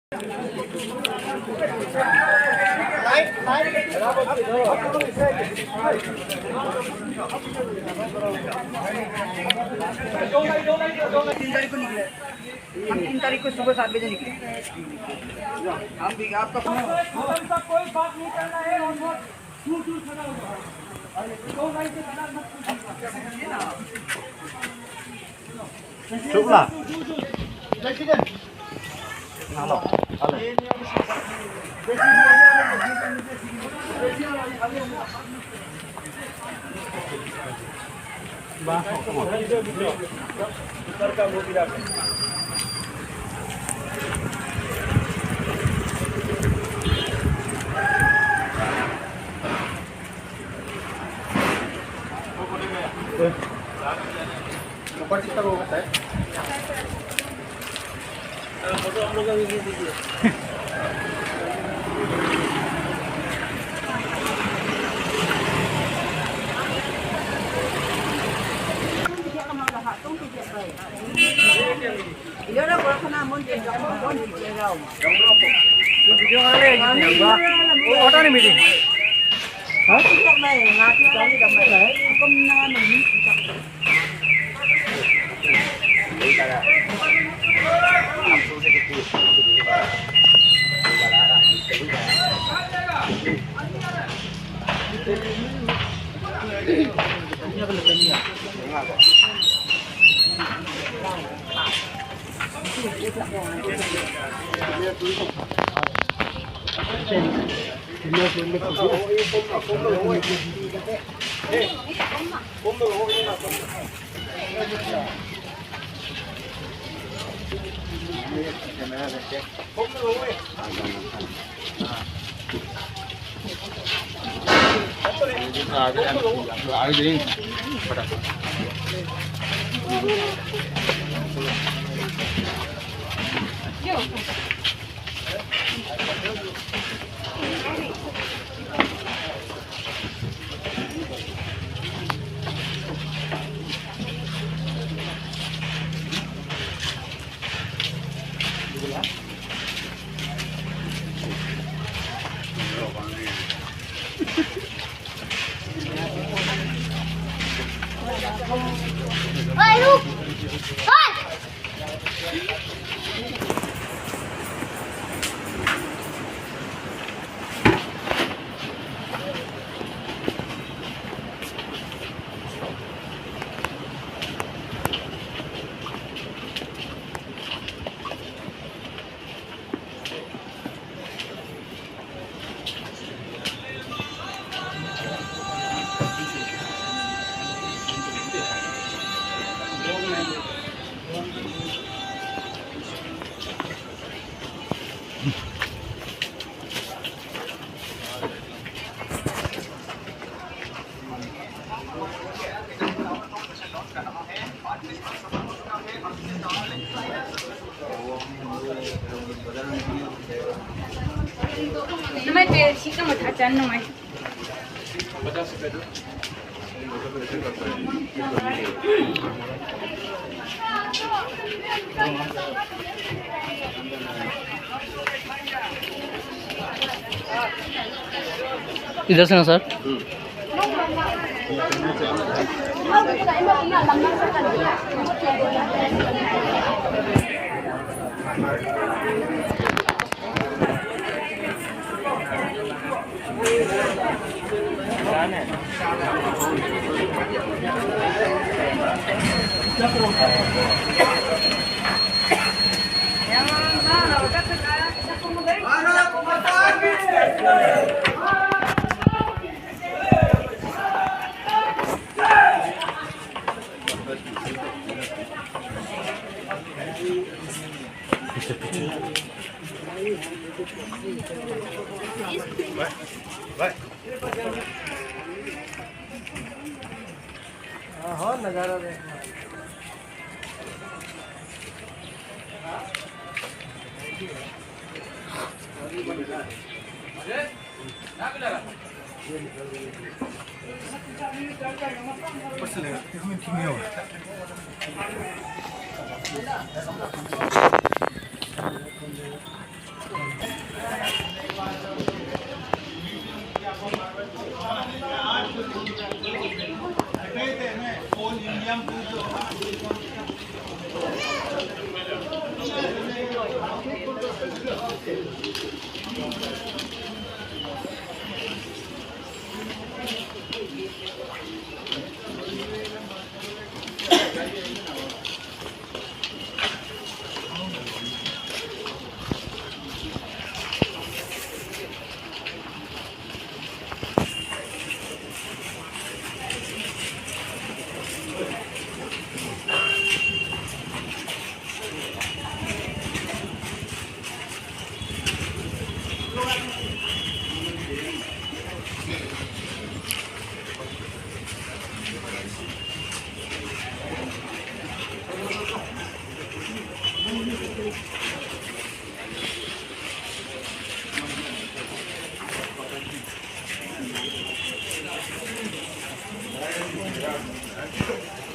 3 तारीख को निकले, हम 3 तारीख को सुबह 7 बजे निकले। हम भी आपका कोई बात नहीं करना है और दूर दूर खड़ा होगा। दो लाइन से खड़ा मत शुक्ला फोटो हम लोग का भी दीजिए। ऑटो नहीं मिली। इधर से ना सर। हाँ नज़ारा देखना।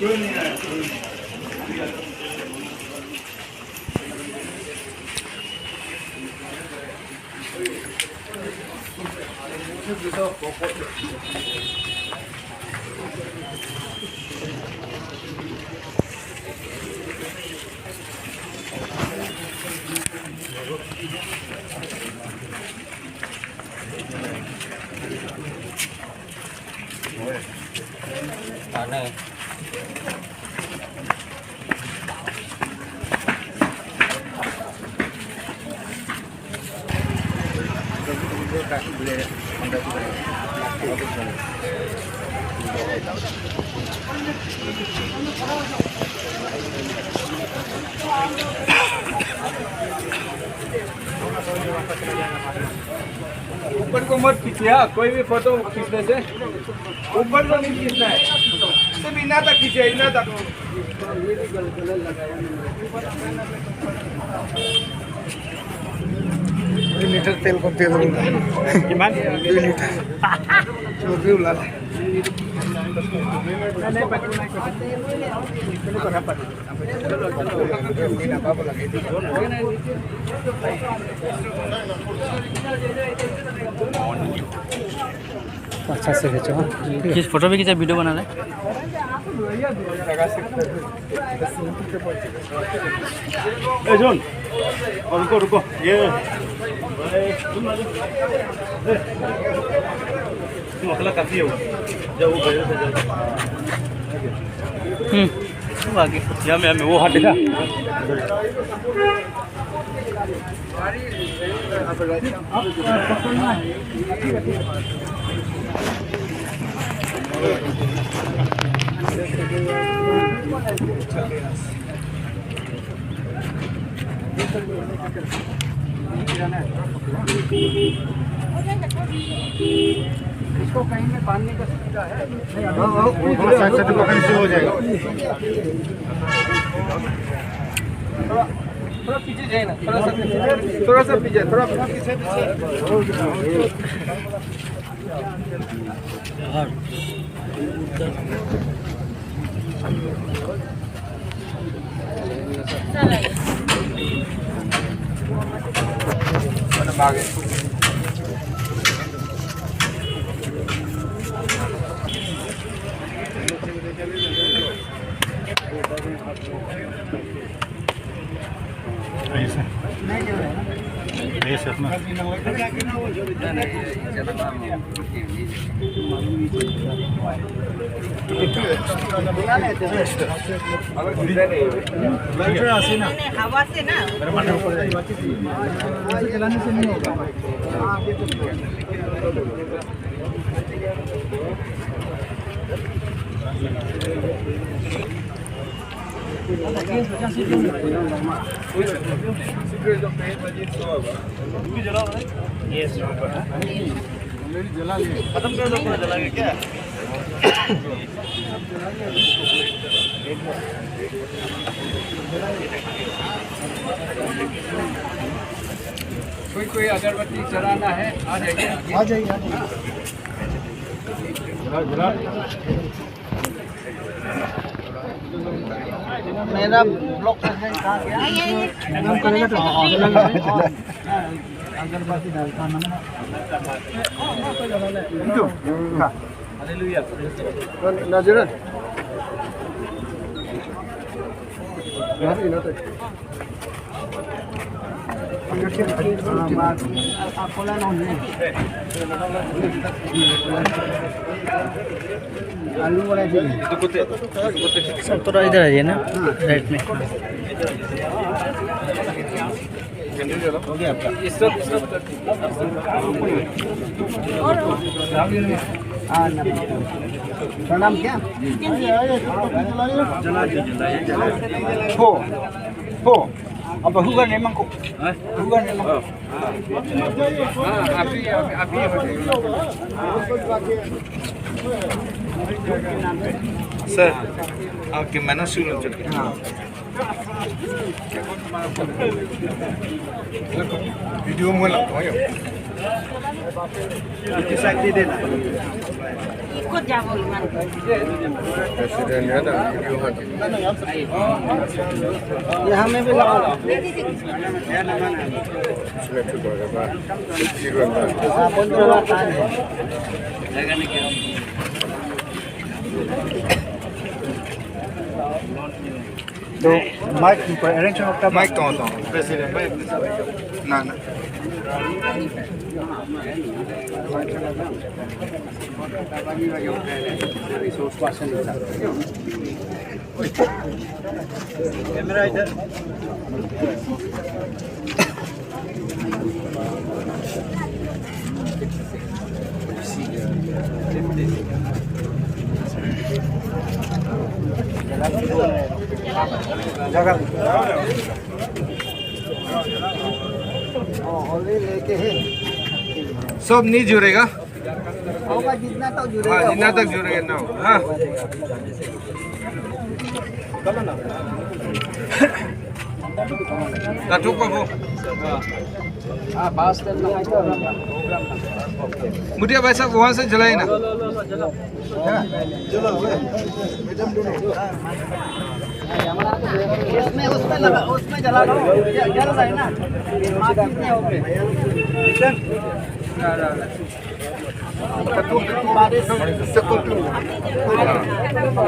कोई नहीं आया। ऊपर को मत खींचिए, कोई भी फोटो खींचने से ऊपर को नहीं खींचना है, सिर्फ इतना तक खींचिए, इतना तक। लीटर तेल को तेल किमान 2 लीटर चोरी उला अच्छा से खींचो किस फोटो भी खींचा वीडियो बना रहे सुन रुको रुको ये मसला काफी होगा जब वो गए थे वो आगे या मैं वो हाथ देखा इसको कहीं में बांधने का सुविधा है? साइड से पकड़ने से हो जाएगा। थोड़ा पीछे जाए ना, थोड़ा सा पीछे, थोड़ा पीछे। हवा से ना चलाने से नहीं होगा। खत्म कर दो, पूरा जला के क्या कोई अगरबत्ती जलाना है, आ जाइए। आ जाइए मेरा ब्लॉक कहाँ गया? अगरबत्ती डालता ना नजर आलू बड़ा सब थोड़ा इधर आ जाइए ना राइट में हो गया आपका। इस सब प्रणाम क्या? हो अब हुआ नहीं मंको हुआ नहीं मंको अभी सर आपके मैनर शुरू हो चुके हैं। वीडियो में लगता है ikut jabul man. प्रेसिडेंट है ना वीडियो हाथी यहाँ में भी लगा लो। इसमें तो बड़ा जीरो है हाँ, बंद करो, टाइम है। तो माइक पर अरेंज होता माइक तो होता हूँ प्रेसिडेंट ना ना कैमरा इधर जगह होली लेके ही सब नहीं जुड़ेगा। होगा जितना तक जुड़ेगा। हाँ जितना तक जुड़ेगा ना हो। हाँ ठुक को हाँ बास करना है तो मुठिया भाई साहब वहाँ से जलाए ना। उसमें लगा उसमें जला दो जल रहा है ना कितने हो गए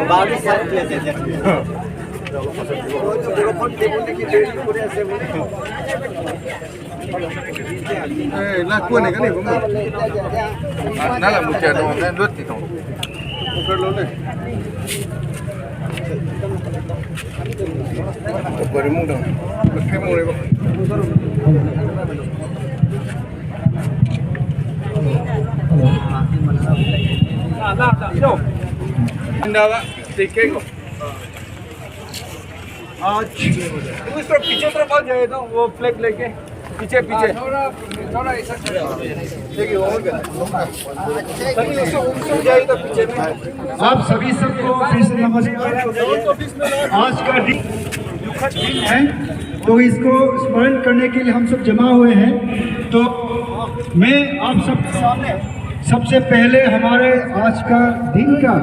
बारिश ना कौन है क्या नहीं ना ला मुझे तो मैं लुट देता हूँ ऊपर लो ले ऊपर मुंह दो क्या मुंह है ना इधर इंदावा देखेगा आज उस तरफ पीछे तरफ आ जाए तो वो फ्लैग लेके पीछे पीछे थोड़ा ऐसा देखिए और क्या उससे जाए तो पीछे में आप सभी सबको फिर से नमस्कार। आज का दिन दुखद दिन है तो इसको स्मरण करने के लिए हम सब जमा हुए हैं। तो मैं आप सब सामने सबसे पहले हमारे आज का दिन का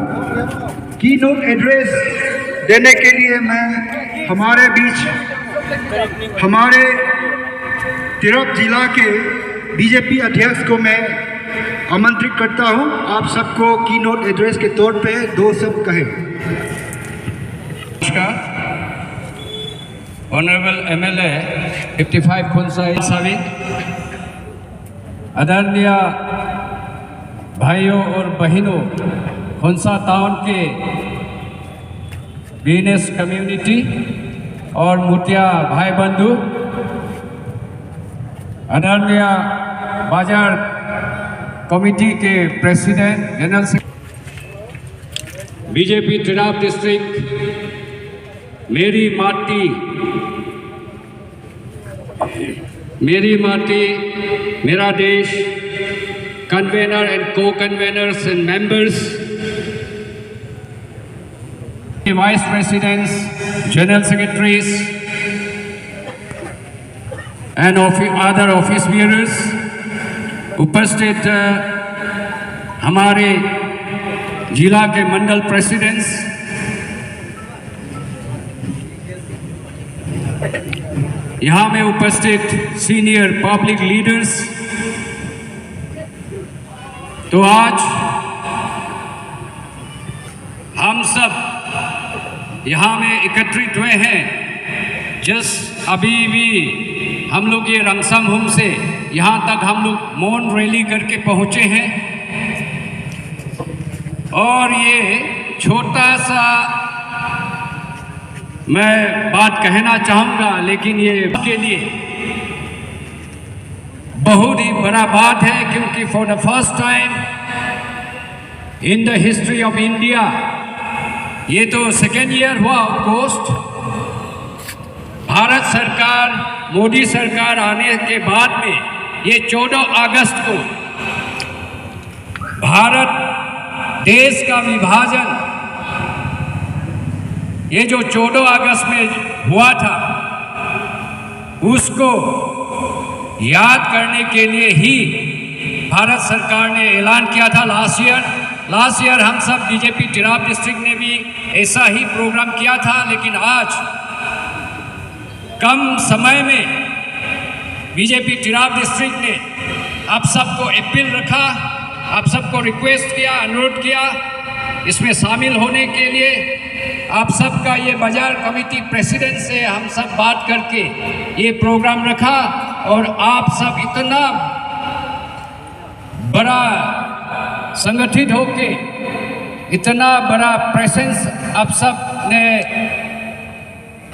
कीनोट एड्रेस देने के लिए मैं हमारे बीच हमारे तिरप जिला के बीजेपी अध्यक्ष को मैं आमंत्रित करता हूं। आप सबको कीनोट एड्रेस के तौर पे दो शब्द कहें। नमस्कार। ऑनरेबल एमएलए 55 खोंसा साविक, आदरणीय भाइयों और बहनों, खोंसा टाउन के बिजनेस कम्युनिटी और मुटिया भाई बंधु, आदरणीय बाजार कमेटी के president general BJP Tirap district मेरी माटी मेरा देश convener and co-conveners and members, vice presidents, general secretaries and other office bearers, उपस्थित हमारे जिला के मंडल प्रेसिडेंट्स, यहाँ में उपस्थित सीनियर पब्लिक लीडर्स। तो आज हम सब यहाँ में एकत्रित हुए हैं। अभी भी हम लोग ये रंगसमहुम से यहाँ तक हम लोग मौन रैली करके पहुँचे हैं और ये छोटा सा मैं बात कहना चाहूँगा, लेकिन ये के लिए बहुत ही बड़ा बात है, क्योंकि for the first time in the history of India, ये तो सेकेंड ईयर हुआ ऑफ कोर्स, भारत सरकार मोदी सरकार आने के बाद में ये 14 अगस्त को भारत देश का विभाजन, ये जो 14 अगस्त में हुआ था उसको याद करने के लिए ही भारत सरकार ने ऐलान किया था लास्ट ईयर हम सब बीजेपी तिराप डिस्ट्रिक्ट ने भी ऐसा ही प्रोग्राम किया था। लेकिन आज कम समय में बीजेपी तिराप डिस्ट्रिक्ट ने आप सबको अपील रखा, आप सबको रिक्वेस्ट किया, अनुरोध किया इसमें शामिल होने के लिए। आप सबका ये बाजार कमेटी प्रेसिडेंट से हम सब बात करके ये प्रोग्राम रखा और आप सब इतना बड़ा संगठित होके इतना बड़ा प्रेजेंस आप सब ने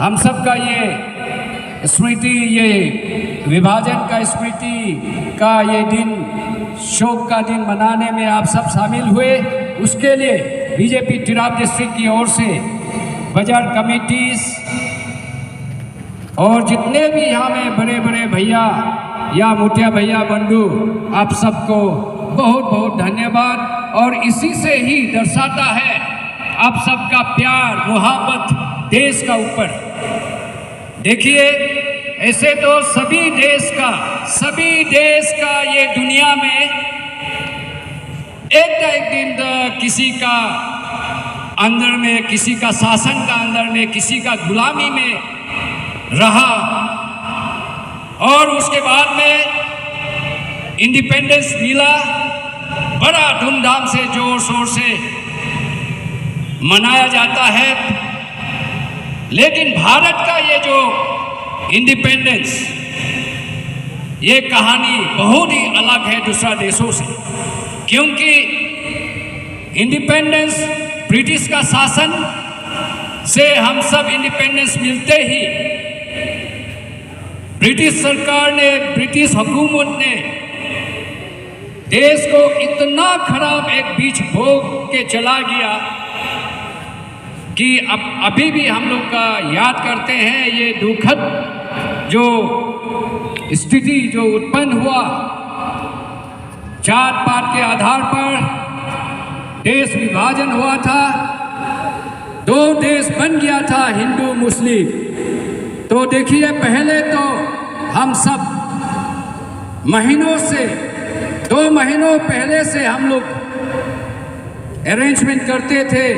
हम सब का ये स्मृति, ये विभाजन का स्मृति का ये दिन, शोक का दिन मनाने में आप सब शामिल हुए। उसके लिए बीजेपी तिराप डिस्ट्रिक्ट की ओर से बाजार कमेटीज और जितने भी यहाँ में बड़े बड़े भैया या मोटिया भैया बंधु, आप सबको बहुत बहुत धन्यवाद। और इसी से ही दर्शाता है आप सबका प्यार मोहब्बत देश का ऊपर। देखिए ऐसे तो सभी देश का ये दुनिया में एक ना एक दिन किसी का अंदर में, किसी का शासन का अंदर में, किसी का गुलामी में रहा और उसके बाद में इंडिपेंडेंस मिला, बड़ा धूमधाम से जोर शोर से मनाया जाता है। लेकिन भारत का ये जो इंडिपेंडेंस, ये कहानी बहुत ही अलग है दूसरा देशों से, क्योंकि इंडिपेंडेंस ब्रिटिश का शासन से हम सब इंडिपेंडेंस मिलते ही ब्रिटिश सरकार ने, ब्रिटिश हुकूमत ने देश को इतना खराब एक बीच भोग के चला गया कि अब अभी भी हम लोग का याद करते हैं ये दुखद जो स्थिति जो उत्पन्न हुआ, जात पात के आधार पर देश विभाजन हुआ था, दो देश बन गया था हिंदू मुस्लिम। तो देखिए पहले तो हम सब महीनों से, 2 महीनों पहले से हम लोग अरेंजमेंट करते थे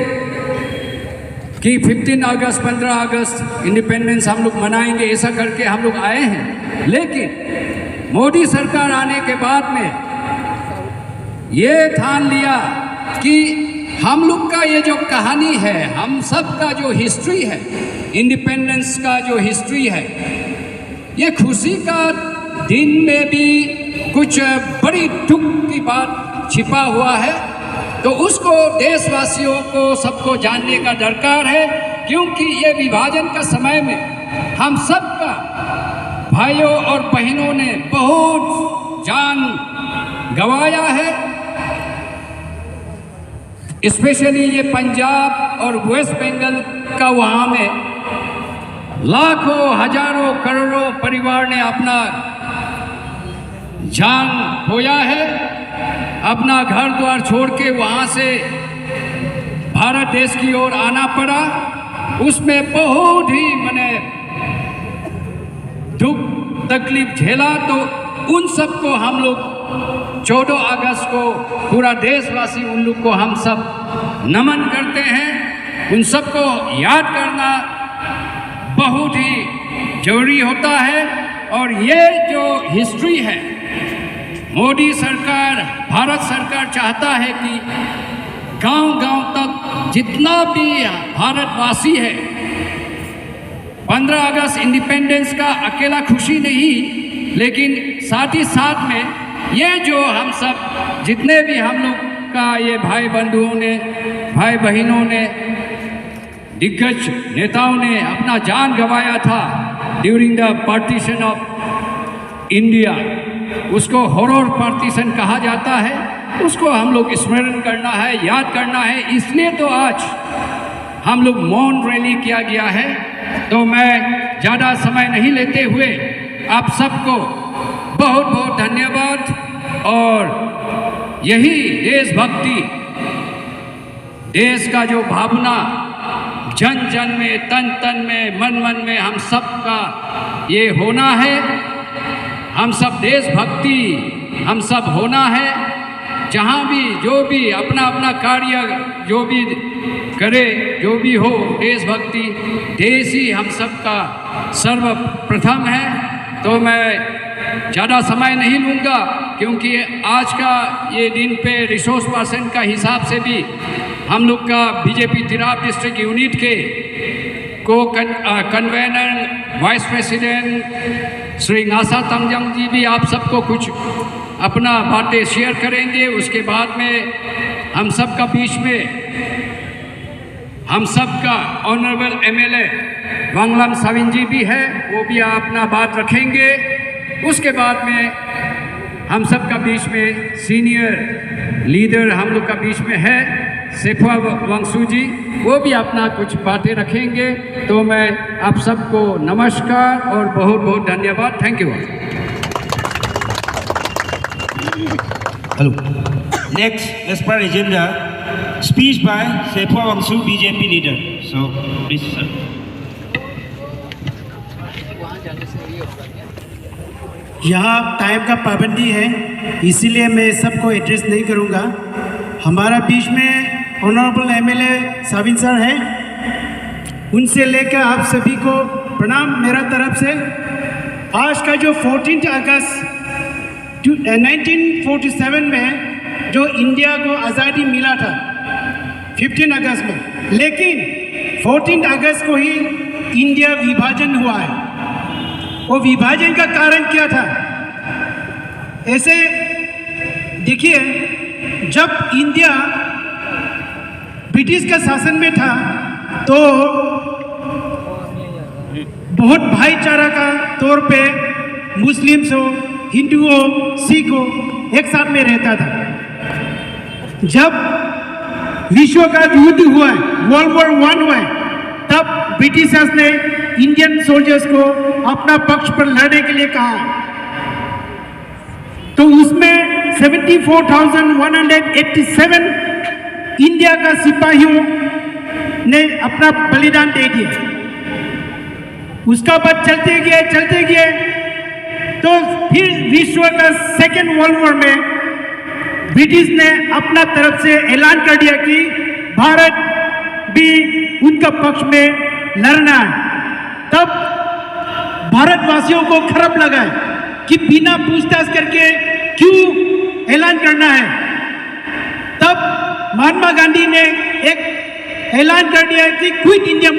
कि 15 अगस्त 15 अगस्त इंडिपेंडेंस हम लोग मनाएंगे, ऐसा करके हम लोग आए हैं। लेकिन मोदी सरकार आने के बाद में ये ठान लिया कि हम लोग का ये जो कहानी है, हम सब का जो हिस्ट्री है, इंडिपेंडेंस का जो हिस्ट्री है, ये खुशी का दिन में भी कुछ बड़ी दुख की बात छिपा हुआ है। तो उसको देशवासियों को सबको जानने का दरकार है, क्योंकि ये विभाजन का समय में हम सब का भाइयों और बहनों ने बहुत जान गंवाया है। स्पेशली ये पंजाब और वेस्ट बंगाल का, वहाँ में लाखों हजारों करोड़ों परिवार ने अपना जान खोया है, अपना घर द्वार छोड़ के वहाँ से भारत देश की ओर आना पड़ा। उसमें बहुत ही मैंने दुख तकलीफ झेला। तो उन सबको हम लोग 14 अगस्त को पूरा देशवासी उन लोग को हम सब नमन करते हैं। उन सबको याद करना बहुत ही जरूरी होता है। और ये जो हिस्ट्री है, मोदी सरकार, भारत सरकार चाहता है कि गांव-गांव तक जितना भी भारतवासी है, 15 अगस्त इंडिपेंडेंस का अकेला खुशी नहीं, लेकिन साथ ही साथ में ये जो हम सब जितने भी हम लोग का ये भाई बंधुओं ने, भाई बहनों ने, दिग्गज नेताओं ने अपना जान गंवाया था during the partition of India, उसको हॉरर पार्टीशन कहा जाता है, उसको हम लोग स्मरण करना है, याद करना है। इसलिए तो आज हम लोग मौन रैली किया गया है। तो मैं ज़्यादा समय नहीं लेते हुए आप सबको बहुत बहुत धन्यवाद। और यही देशभक्ति, देश का जो भावना जन जन में, तन तन में, मन मन में हम सब का ये होना है। हम सब देशभक्ति हम सब होना है। जहाँ भी जो भी अपना अपना कार्य जो भी करे, जो भी हो, देशभक्ति, देश ही हम सब का सर्वप्रथम है। तो मैं ज़्यादा समय नहीं लूँगा क्योंकि आज का ये दिन पे रिसोर्स पर्सन का हिसाब से भी हम लोग का बीजेपी तिराप डिस्ट्रिक्ट यूनिट के convener vice president Shri Nasa Tamjang ji भी आप सबको कुछ अपना बातें शेयर करेंगे। उसके बाद में हम सब का बीच में हम सब का ऑनरेबल एमएलए वांगलम साविन जी भी है, वो भी अपना बात रखेंगे। उसके बाद में हम सब का बीच में सीनियर लीडर हम लोग का बीच में है सेफुआ वांगसू जी, वो भी अपना कुछ बातें रखेंगे। तो मैं आप सबको नमस्कार और बहुत बहुत धन्यवाद। Thank you. Hello. Next, as per agenda, speech by Sephua Wangsu, BJP leader. So, please, sir. यहाँ टाइम का पाबंदी है, इसीलिए मैं सबको एड्रेस नहीं करूँगा। हमारा बीच में ऑनरेबल एमएलए साविन सर हैं, उनसे लेकर आप सभी को प्रणाम मेरा तरफ से। आज का जो 14 अगस्त 1947 में जो इंडिया को आज़ादी मिला था 15 अगस्त में, लेकिन 14 अगस्त को ही इंडिया विभाजन हुआ है। वो विभाजन का कारण क्या था? ऐसे देखिए, जब इंडिया ब्रिटिश का शासन में था तो बहुत भाईचारा का तौर पे मुस्लिम्स हो, हिंदुओं, सिखों एक साथ में रहता था। जब विश्व का युद्ध हुआ है, वर्ल्ड वॉर 1 हुआ है, तब ब्रिटिशर्स ने इंडियन सोल्जर्स को अपना पक्ष पर लड़ने के लिए कहा। तो उसमें 74,187 इंडिया का सिपाहियों ने अपना बलिदान दे दिया। उसका बाद चलते गए तो फिर विश्व का सेकेंड वर्ल्ड वॉर में ब्रिटिश ने अपना तरफ से ऐलान कर दिया कि भारत भी उनका पक्ष में लड़ना है। तब भारतवासियों को खराब लगा कि बिना पूछताछ करके क्यों ऐलान करना है। तब महात्मा गांधी ने एक ऐलान कर दिया कि क्विट इंडिया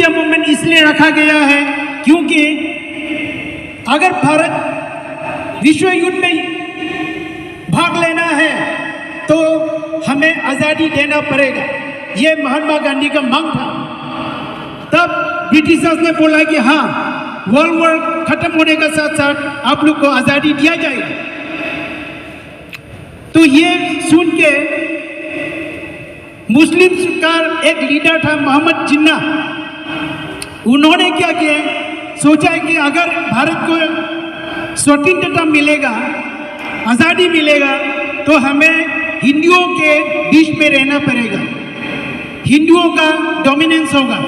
मूवमेंट इसलिए रखा गया है क्योंकि अगर भारत विश्व युद्ध में भाग लेना है तो हमें आज़ादी देना पड़ेगा। ये महात्मा गांधी का मांग था। तब ब्रिटिशर्स ने बोला कि हाँ, वर्ल्ड वॉर खत्म होने के साथ साथ आप लोग को आज़ादी दिया जाएगा। तो ये सुन के मुस्लिम का एक लीडर था मोहम्मद जिन्ना, उन्होंने क्या किया, सोचा कि अगर भारत को स्वतंत्रता मिलेगा, आज़ादी मिलेगा, तो हमें हिंदुओं के बीच में रहना पड़ेगा, हिंदुओं का डोमिनेंस होगा।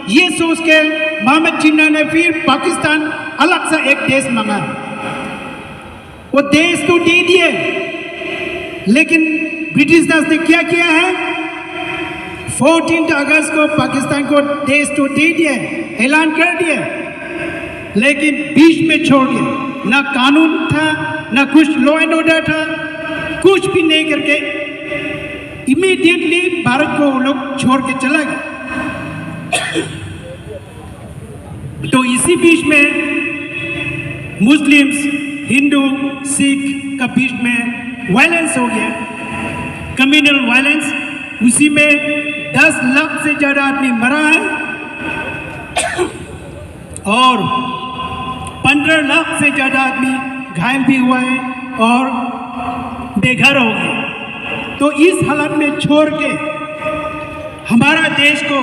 ये सोच के मोहम्मद जिन्ना ने फिर पाकिस्तान अलग सा एक देश मांगा। वो देश तो दे दिए, लेकिन ब्रिटिशर्स ने क्या किया है, 14 अगस्त को पाकिस्तान को देश तो दे दिए, ऐलान कर दिए, लेकिन बीच में छोड़ दिया। ना कानून था, ना कुछ लॉ एंड ऑर्डर था, कुछ भी नहीं करके इमीडिएटली भारत को वो लोग छोड़ के चला गया। तो इसी बीच में मुस्लिम्स, हिंदू, सिख का बीच में वायलेंस हो गया, कम्युनल वायलेंस। उसी में 10 लाख से ज़्यादा आदमी मरा है और 15 लाख से ज़्यादा आदमी घायल भी हुआ है और बेघर हो गए। तो इस हालत में छोड़ के हमारा देश को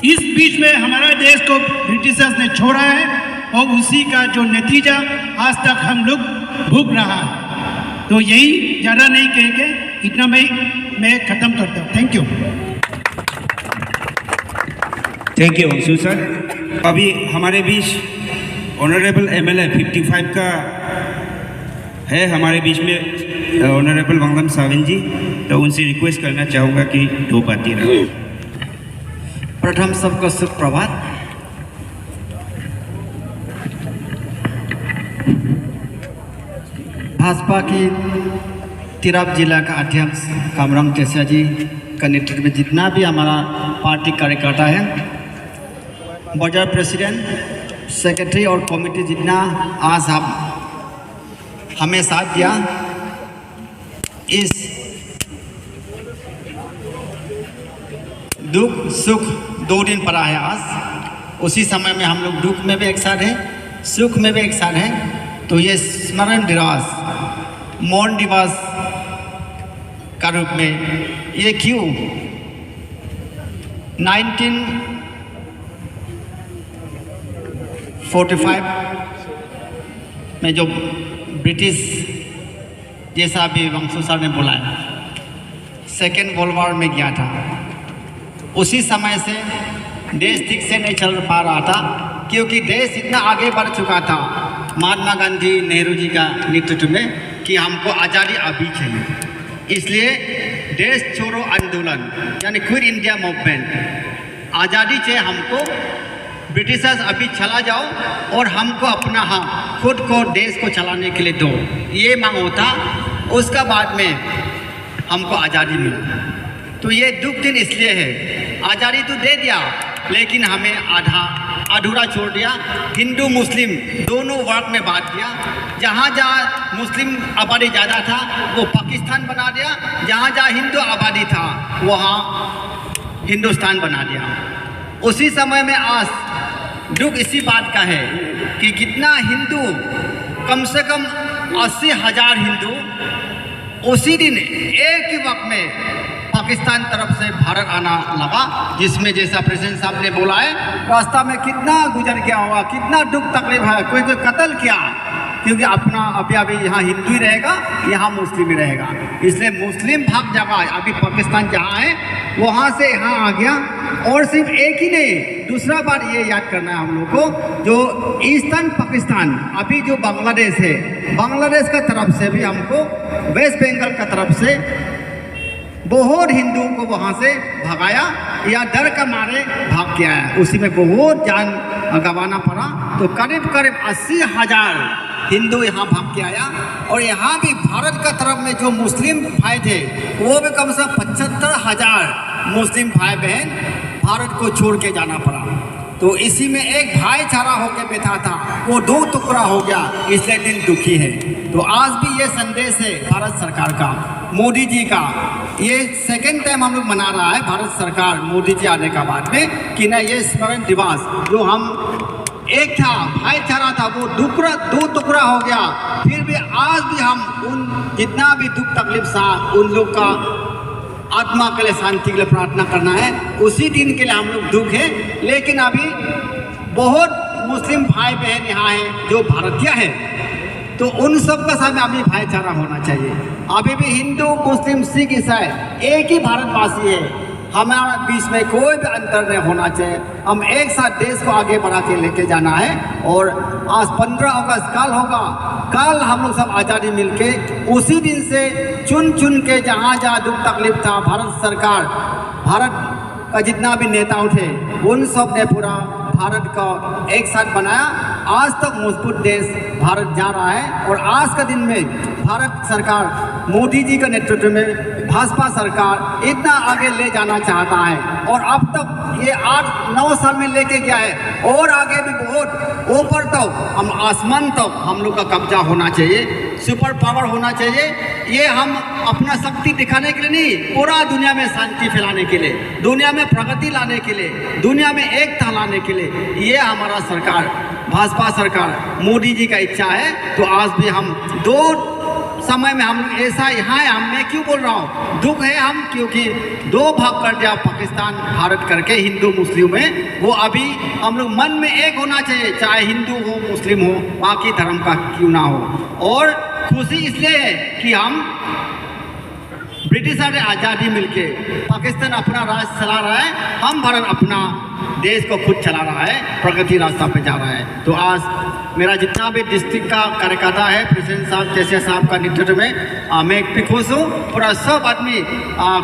इस बीच में हमारा देश को ब्रिटिशर्स ने छोड़ा है और उसी का जो नतीजा आज तक हम लोग भुग रहा है। तो यही ज़्यादा नहीं कह के इतना मैं ख़त्म करता हूँ। Thank you. Thank you Anshu sir. अभी हमारे बीच ऑनरेबल एमएलए 55 का है हमारे बीच में ऑनरेबल वांगलम साविन जी, तो उनसे रिक्वेस्ट करना चाहूँगा कि 2 बातें रखें। प्रथम सबको सुप्रभात। भाजपा की तिराप जिला का अध्यक्ष कामराम टेसिया जी का नेतृत्व में जितना भी हमारा पार्टी कार्यकर्ता है, बाजार प्रेसिडेंट, सेक्रेटरी और कमेटी जितना आज हमें साथ दिया, इस दुख सुख 2 दिन पड़ा है आज। उसी समय में हम लोग दुख में भी एक साथ हैं, सुख में भी एक साथ हैं। तो ये स्मरण दिवस, मौन दिवस का रूप में ये क्यों 1945 में जो ब्रिटिश, जैसा भी वंशु सर ने बोला है, सेकेंड वर्ल्ड वॉर में गया था, उसी समय से देश ठीक से नहीं चल पा रहा था, क्योंकि देश इतना आगे बढ़ चुका था महात्मा गांधी, नेहरू जी का नेतृत्व में कि हमको आज़ादी अभी चाहिए। इसलिए देश छोड़ो आंदोलन यानी क्विट इंडिया मूवमेंट, आज़ादी चाहिए हमको, ब्रिटिशर्स अभी चला जाओ और हमको अपना खुद को देश को चलाने के लिए दो, ये मांग होता। उसका बाद में हमको आज़ादी मिला। तो ये दुख दिन इसलिए है, आज़ादी तो दे दिया लेकिन हमें अधूरा छोड़ दिया। हिंदू मुस्लिम दोनों वर्ग में बांट दिया। जहाँ जहाँ मुस्लिम आबादी ज़्यादा था वो पाकिस्तान बना दिया, जहाँ जहाँ हिंदू आबादी था वहाँ हिंदुस्तान बना दिया। उसी समय में आज दुख इसी बात का है कि कितना हिंदू, कम से कम 80,000 हिंदू उसी दिन एक ही वक्त में पाकिस्तान तरफ से भारत आना लगा, जिसमें जैसा प्रेसिडेंट साहब ने बोला है, रास्ता में कितना गुजर गया होगा, कितना दुख तकलीफ है, कोई कत्ल किया, क्योंकि अपना अभी यहाँ हिंदू ही रहेगा, यहाँ मुस्लिम ही रहेगा। इसलिए मुस्लिम भाग जगह अभी पाकिस्तान जहाँ है वहाँ से यहाँ आ गया। और सिर्फ एक ही नहीं, दूसरा बात ये याद करना है हम लोग को, जो ईस्टर्न पाकिस्तान अभी जो बांग्लादेश है, बांग्लादेश का तरफ से भी हमको, वेस्ट बंगाल का तरफ से बहुत हिंदुओं को वहाँ से भगाया या डर का मारे भाग के आया, उसी में बहुत जान गंवाना पड़ा। तो करीब 80,000 हिंदू यहाँ भाग के आया। और यहाँ भी भारत का तरफ में जो मुस्लिम भाई थे वो भी कम से कम 75,000 मुस्लिम भाई बहन भारत को छोड़ के जाना पड़ा। तो इसी में एक भाईचारा होकर बैठा था, वो 2 टुकड़ा हो गया, इसलिए दिल दुखी है। तो आज भी ये संदेश है भारत सरकार का, मोदी जी का, ये सेकेंड टाइम हम लोग मना रहा है भारत सरकार मोदी जी आने का बाद में, कि ना ये स्मरण दिवस जो हम एक था, भाईचारा था, वो 2 टुकड़ा हो गया। फिर भी आज भी हम उन जितना भी दुख तकलीफ था उन लोग का आत्मा के लिए शांति के लिए प्रार्थना करना है। उसी दिन के लिए हम लोग दुख है। लेकिन अभी बहुत मुस्लिम भाई बहन यहाँ हैं जो भारतीय हैं, तो उन सब का साथ अभी भाईचारा होना चाहिए। अभी भी हिंदू, मुस्लिम, सिख, ईसाई एक ही भारतवासी है, हमारा बीच में कोई भी अंतर नहीं होना चाहिए। हम एक साथ देश को आगे बढ़ा के लेके जाना है। और आज 15 अगस्त कल होगा, कल हम लोग सब आज़ादी मिलके उसी दिन से चुन चुन के जहाँ जहाँ दुख तकलीफ था, भारत सरकार, भारत का जितना भी नेता उठे उन सब ने पूरा भारत का एक साथ बनाया। आज तक मजबूत देश भारत जा रहा है। और आज का दिन में भारत सरकार मोदी जी के नेतृत्व में भाजपा सरकार इतना आगे ले जाना चाहता है। और अब तक ये 8-9 साल में लेके गया है, और आगे भी बहुत ऊपर तक हम आसमान तक हम लोग का कब्जा होना चाहिए, सुपर पावर होना चाहिए। ये हम अपना शक्ति दिखाने के लिए नहीं, पूरा दुनिया में शांति फैलाने के लिए, दुनिया में प्रगति लाने के लिए, दुनिया में एकता लाने के लिए ये हमारा सरकार, भाजपा सरकार, मोदी जी का इच्छा है। तो आज भी हम 2 समय में हम ऐसा यहाँ है, मैं क्यों बोल रहा हूँ, दुख है हम, क्योंकि 2 भाग कर दिया पाकिस्तान भारत करके, हिंदू मुस्लिम में। वो अभी हम लोग मन में एक होना चाहिए, चाहे हिंदू हो, मुस्लिम हो, बाकी धर्म का क्यों ना हो। और खुशी इसलिए है कि हम ब्रिटिशर आज़ादी मिलके पाकिस्तान अपना राज चला रहा है, हम भारत अपना देश को खुद चला रहा है, प्रगति रास्ता पे जा रहा है। तो आज मेरा जितना भी डिस्ट्रिक्ट का कार्यकर्ता है, प्रेसिडेंट साहब जैसे साहब का नेतृत्व में मैं भी खुश हूँ, पूरा सब आदमी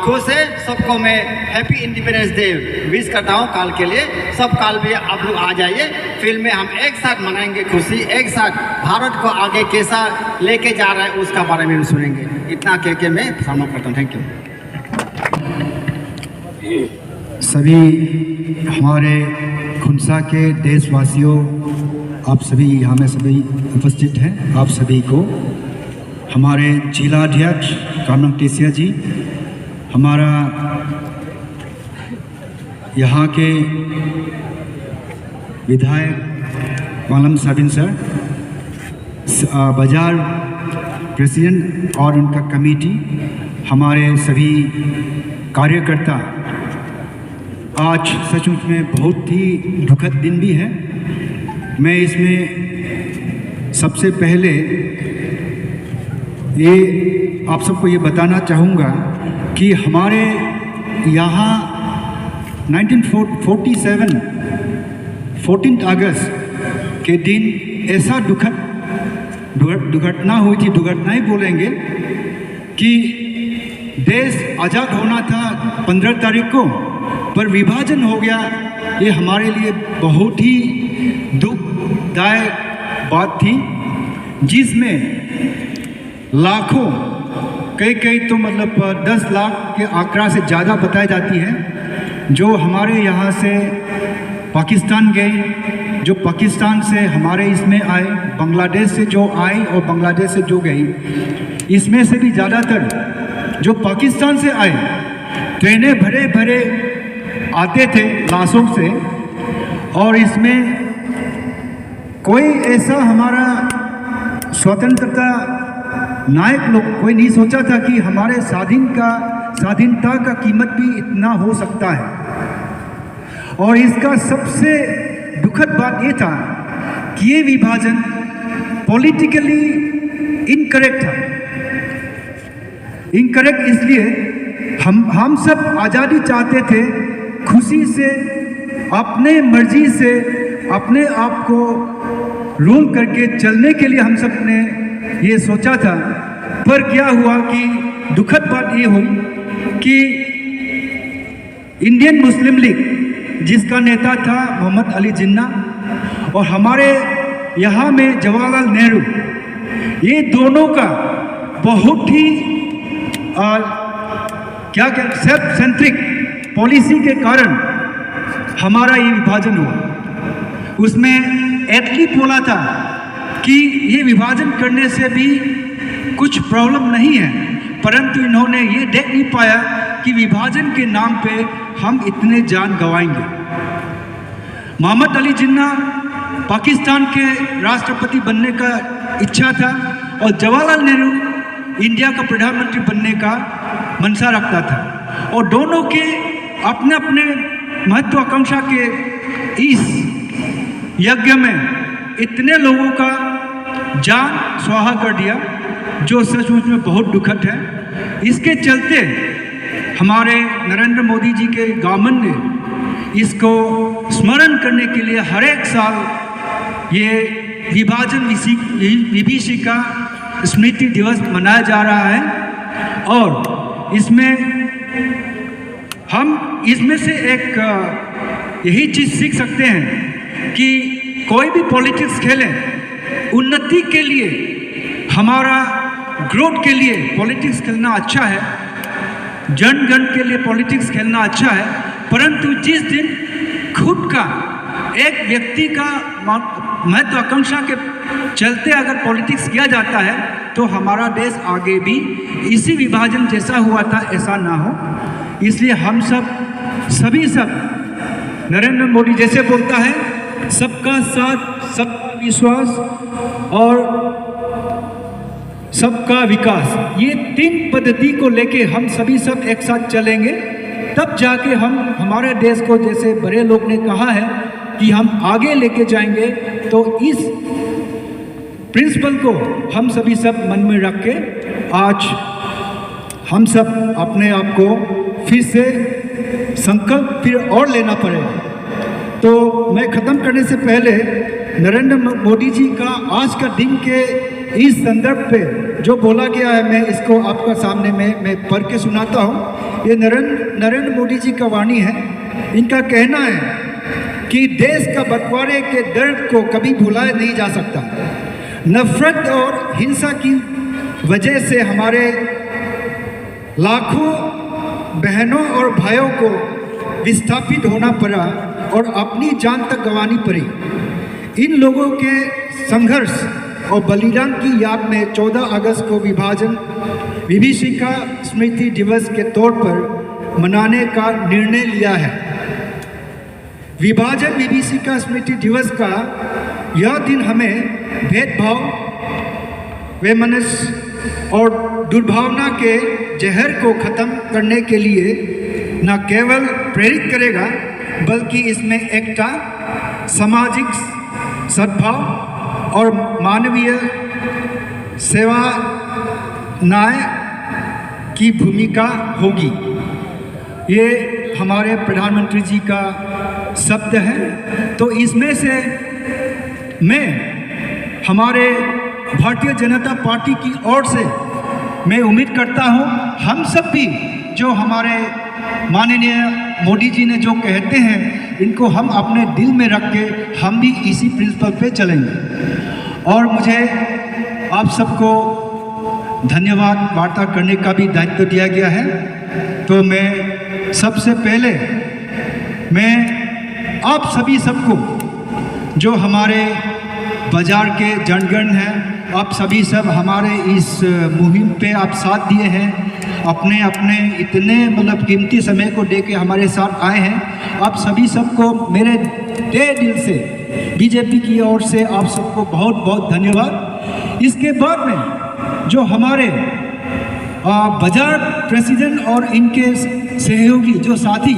खुश है। सबको मैं हैप्पी इंडिपेंडेंस डे विश करता हूँ काल के लिए। सब काल भी आप लोग आ जाइए, फिल्म में हम एक साथ मनाएंगे खुशी, एक साथ भारत को आगे कैसा लेके जा रहा है उसका बारे में सुनेंगे। इतना कह के मैं समाप्त करता हूँ। Thank you. सभी हमारे खुंसा के देशवासियों, आप सभी यहाँ में सभी उपस्थित हैं, आप सभी को हमारे जिलाध्यक्ष कामन टेसिया जी, हमारा यहाँ के विधायक वालम साबिन सर, बाजार प्रेसिडेंट और उनका कमेटी, हमारे सभी कार्यकर्ता, आज सचमुच में बहुत ही दुखद दिन भी है। मैं इसमें सबसे पहले ये आप सबको ये बताना चाहूँगा कि हमारे यहाँ 1947 14 अगस्त के दिन ऐसा दुर्घटना हुई थी, दुर्घटना ही बोलेंगे, कि देश आज़ाद होना था 15 तारीख को, पर विभाजन हो गया। ये हमारे लिए बहुत ही दुखदायक बात थी, जिसमें लाखों, कई तो मतलब 10 लाख के आंकड़ा से ज़्यादा बताई जाती है, जो हमारे यहाँ से पाकिस्तान गए, जो पाकिस्तान से हमारे इसमें आए, बांग्लादेश से जो आए और बांग्लादेश से जो गई, इसमें से भी ज़्यादातर जो पाकिस्तान से आए, ट्रेनें भरे भरे आते थे लाशों से, और इसमें कोई ऐसा हमारा स्वतंत्रता नायक लोग कोई नहीं सोचा था कि हमारे स्वाधीनता का कीमत भी इतना हो सकता है। और इसका सबसे दुखद बात ये था कि ये विभाजन पॉलिटिकली इनकरेक्ट था। इनकरेक्ट इसलिए हम सब आज़ादी चाहते थे, खुशी से, अपने मर्जी से अपने आप को रूल करके चलने के लिए हम सब ने ये सोचा था। पर क्या हुआ कि दुखद बात ये हुई कि इंडियन मुस्लिम लीग, जिसका नेता था मोहम्मद अली जिन्ना, और हमारे यहाँ में जवाहरलाल नेहरू, ये दोनों का बहुत ही सेल्फ सेंट्रिक पॉलिसी के कारण हमारा ये विभाजन हुआ। उसमें एटलीस्ट बोला था कि ये विभाजन करने से भी कुछ प्रॉब्लम नहीं है, परंतु इन्होंने ये देख नहीं पाया कि विभाजन के नाम पे हम इतने जान गंवाएंगे। मोहम्मद अली जिन्ना पाकिस्तान के राष्ट्रपति बनने का इच्छा था, और जवाहरलाल नेहरू इंडिया का प्रधानमंत्री बनने का मंशा रखता था, और दोनों के अपने अपने महत्वाकांक्षा के इस यज्ञ में इतने लोगों का जान स्वाहा कर दिया, जो सचमुच में बहुत दुखद है। इसके चलते हमारे नरेंद्र मोदी जी के गवर्नमेंट ने इसको स्मरण करने के लिए हर एक साल ये विभाजन विभीषिका स्मृति दिवस मनाया जा रहा है। और इसमें से एक यही चीज़ सीख सकते हैं कि कोई भी पॉलिटिक्स खेले, उन्नति के लिए, हमारा ग्रोथ के लिए पॉलिटिक्स खेलना अच्छा है, जन गण के लिए पॉलिटिक्स खेलना अच्छा है, परंतु जिस दिन खुद का एक व्यक्ति का महत्वाकांक्षा के चलते अगर पॉलिटिक्स किया जाता है, तो हमारा देश आगे भी इसी विभाजन जैसा हुआ था ऐसा ना हो। इसलिए हम सभी नरेंद्र मोदी जैसे बोलता है, सबका साथ, सबका विश्वास और सबका विकास, ये 3 पद्धति को लेके हम सभी एक साथ चलेंगे, तब जाके हम हमारे देश को, जैसे बड़े लोग ने कहा है कि हम आगे लेके जाएंगे। तो इस प्रिंसिपल को हम सभी सब मन में रख के आज हम सब अपने आप को फिर से संकल्प फिर और लेना पड़ेगा। तो मैं ख़त्म करने से पहले नरेंद्र मोदी जी का आज का दिन के इस संदर्भ पे जो बोला गया है, मैं इसको आपका सामने में मैं पढ़ के सुनाता हूँ। ये नरेंद्र मोदी जी का वाणी है। इनका कहना है कि देश का बंटवारे के दर्द को कभी भुलाया नहीं जा सकता। नफरत और हिंसा की वजह से हमारे लाखों बहनों और भाइयों को विस्थापित होना पड़ा और अपनी जान तक गंवानी पड़ी। इन लोगों के संघर्ष और बलिदान की याद में 14 अगस्त को विभीषिका स्मृति दिवस के तौर पर मनाने का निर्णय लिया है। विभाजन विभीषिका स्मृति दिवस का यह दिन हमें भेदभाव, वैमनस्य और दुर्भावना के जहर को ख़त्म करने के लिए न केवल प्रेरित करेगा, बल्कि इसमें एकता, सामाजिक सद्भाव और मानवीय सेवा न्याय की भूमिका होगी। ये हमारे प्रधानमंत्री जी का शब्द है। तो इसमें से मैं हमारे भारतीय जनता पार्टी की ओर से मैं उम्मीद करता हूँ हम सब भी जो हमारे माननीय मोदी जी ने जो कहते हैं इनको हम अपने दिल में रख के हम भी इसी प्रिंसिपल पे चलेंगे। और मुझे आप सबको धन्यवाद वार्ता करने का भी दायित्व दिया गया है। तो मैं सबसे पहले मैं आप सभी सबको जो हमारे बाजार के जनगण हैं, आप सभी सब हमारे इस मुहिम पे आप साथ दिए हैं, अपने अपने इतने मतलब कीमती समय को दे के हमारे साथ आए हैं। आप सभी सबको मेरे तहे दिल से बीजेपी की ओर से आप सबको बहुत बहुत धन्यवाद। इसके बाद में जो हमारे बाजार प्रेसिडेंट और इनके सहयोगी जो साथी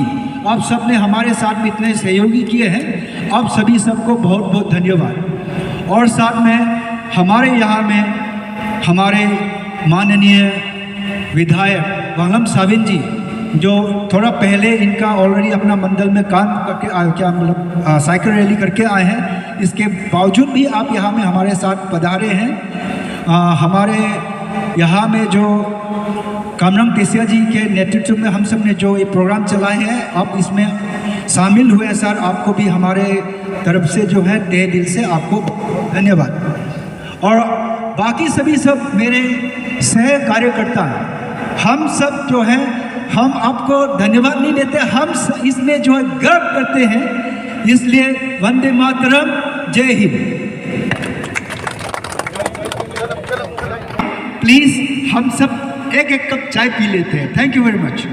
आप सब ने हमारे साथ में इतने सहयोगी किए हैं, आप सभी सबको बहुत बहुत धन्यवाद। और साथ में हमारे यहाँ में हमारे माननीय विधायक वांगलम साविन जी जो थोड़ा पहले इनका ऑलरेडी अपना मंडल में काम करके क्या मतलब साइकिल रैली करके आए हैं, इसके बावजूद भी आप यहाँ में हमारे साथ पधारे हैं। हमारे यहाँ में जो कामरांग तेसिया जी के नेतृत्व में हम सब ने जो ये प्रोग्राम चलाए हैं, आप इसमें शामिल हुए हैं सर, आपको भी हमारे तरफ से जो है तहे दिल से आपको धन्यवाद। और बाकी सभी सब मेरे सह कार्यकर्ता हम सब जो हैं, हम आपको धन्यवाद नहीं देते, हम इसमें जो है गर्व करते हैं। इसलिए वंदे मातरम, जय हिंद। प्लीज़ हम सब एक एक कप चाय पी लेते हैं। Thank you very much.